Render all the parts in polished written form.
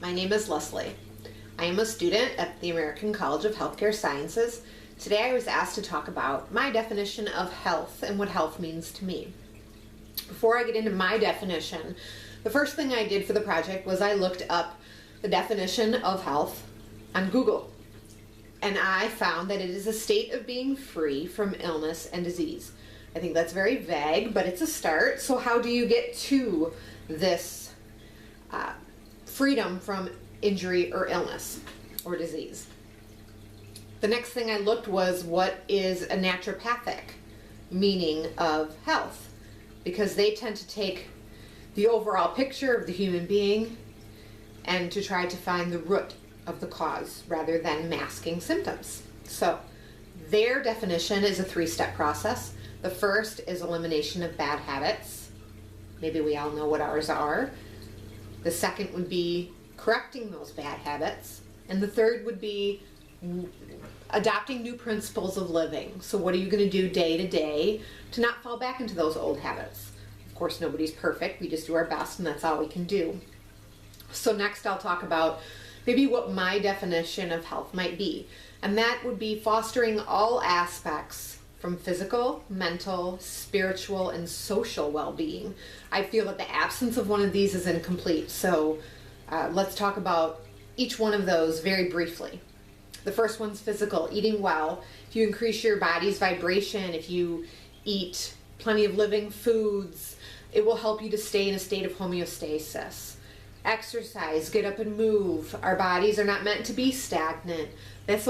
My name is Leslie. I am a student at the American College of Healthcare Sciences. Today I was asked to talk about my definition of health and what health means to me. Before I get into my definition, the first thing I did for the project was I looked up the definition of health on Google. And I found that it is a state of being free from illness and disease. I think that's very vague, but it's a start. So how do you get to this freedom from injury or illness or disease? The next thing I looked was what is a naturopathic meaning of health, because they tend to take the overall picture of the human being and to try to find the root of the cause rather than masking symptoms. So their definition is a 3-step process. The first is elimination of bad habits. Maybe we all know what ours are. The second would be correcting those bad habits. And the third would be adopting new principles of living. So what are you going to do day to day to not fall back into those old habits? Of course, nobody's perfect. We just do our best, and that's all we can do. So next I'll talk about maybe what my definition of health might be. And that would be fostering all aspects from physical, mental, spiritual, and social well-being. I feel that the absence of one of these is incomplete. So let's talk about each one of those very briefly. The first one's physical, eating well. If you increase your body's vibration, if you eat plenty of living foods, it will help you to stay in a state of homeostasis. Exercise, get up and move. Our bodies are not meant to be stagnant. This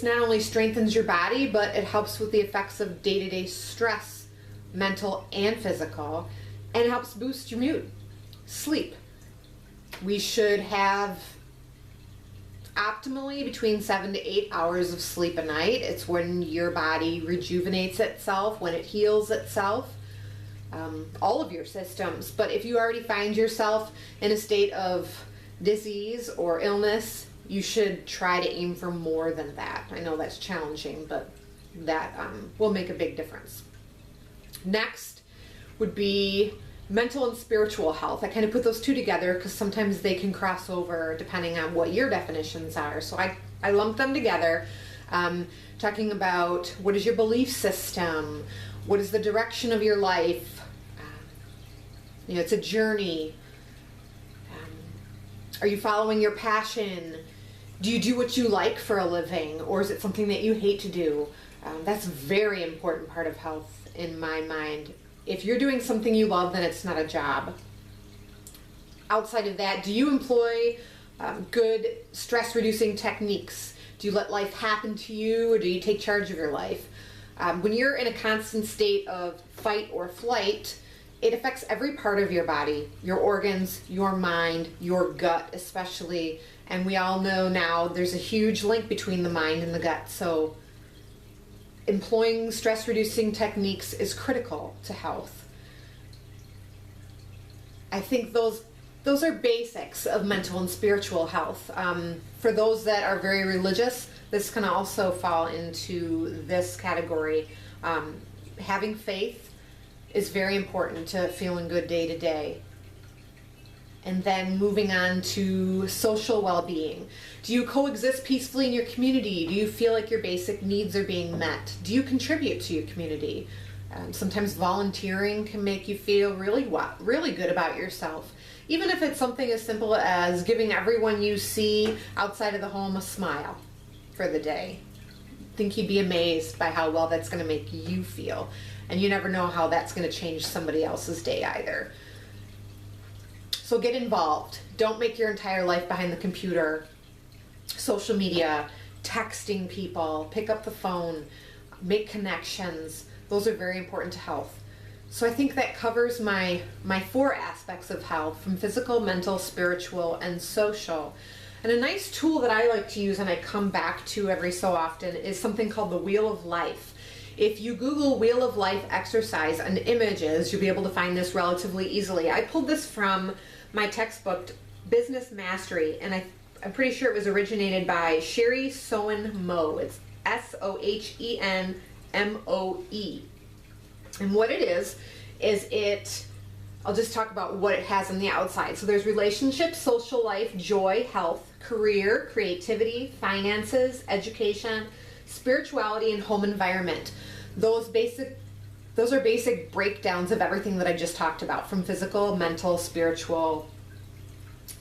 not only strengthens your body, but it helps with the effects of day-to-day stress, mental and physical, and helps boost your mood. Sleep. We should have optimally between 7 to 8 hours of sleep a night. It's when your body rejuvenates itself, when it heals itself. All of your systems. But if you already find yourself in a state of disease or illness, you should try to aim for more than that. I know that's challenging, but that will make a big difference. Next would be mental and spiritual health. I kind of put those two together because sometimes they can cross over depending on what your definitions are. So I lumped them together, talking about what is your belief system, what is the direction of your life. It's a journey. Are you following your passion? Do you do what you like for a living, or is it something that you hate to do? That's a very important part of health in my mind. If you're doing something you love, then it's not a job. Outside of that, do you employ good stress-reducing techniques? Do you let life happen to you, or do you take charge of your life? When you're in a constant state of fight or flight, it affects every part of your body, your organs, your mind, your gut especially. And we all know now there's a huge link between the mind and the gut. So employing stress-reducing techniques is critical to health. I think those are basics of mental and spiritual health. For those that are very religious, this can also fall into this category. Having faith is very important to feeling good day to day. And then moving on to social well-being. Do you coexist peacefully in your community? Do you feel like your basic needs are being met? Do you contribute to your community? Sometimes volunteering can make you feel really good about yourself. Even if it's something as simple as giving everyone you see outside of the home a smile for the day. I think you'd be amazed by how well that's going to make you feel. And you never know how that's going to change somebody else's day either. So get involved. Don't make your entire life behind the computer, social media, texting people, pick up the phone, make connections. Those are very important to health. So I think that covers my 4 aspects of health, from physical, mental, spiritual, and social. And a nice tool that I like to use and I come back to every so often is something called the Wheel of Life. If you Google Wheel of Life exercise and images, you'll be able to find this relatively easily. I pulled this from my textbook, Business Mastery, and I'm pretty sure it was originated by Sherry Sohen Moe. It's Sohenmoe. And what it is it I'll just talk about what it has on the outside. So there's relationships, social life, joy, health, career, creativity, finances, education, spirituality, and home environment. Those are basic breakdowns of everything that I just talked about, from physical, mental, spiritual,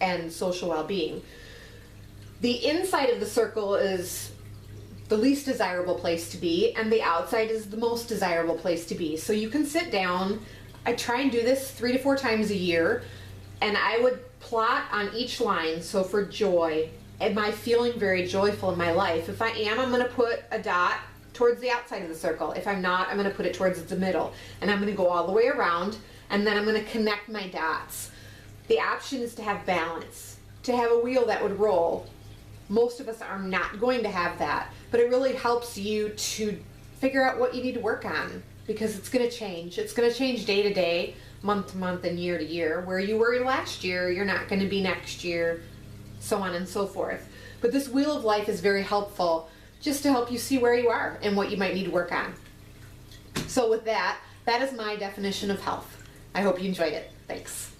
and social well-being. The inside of the circle is the least desirable place to be, and the outside is the most desirable place to be. So you can sit down. I try and do this 3 to 4 times a year, and I would plot on each line. So for joy, am I feeling very joyful in my life? If I am, I'm going to put a dot towards the outside of the circle. If I'm not, I'm going to put it towards the middle, and I'm going to go all the way around, and then I'm going to connect my dots. The option is to have balance, to have a wheel that would roll. Most of us are not going to have that, but it really helps you to figure out what you need to work on, because it's going to change. It's going to change day to day, month to month, and year to year. Where you were last year, you're not going to be next year, so on and so forth. But this wheel of life is very helpful, just to help you see where you are and what you might need to work on. So with that, that is my definition of health. I hope you enjoyed it. Thanks.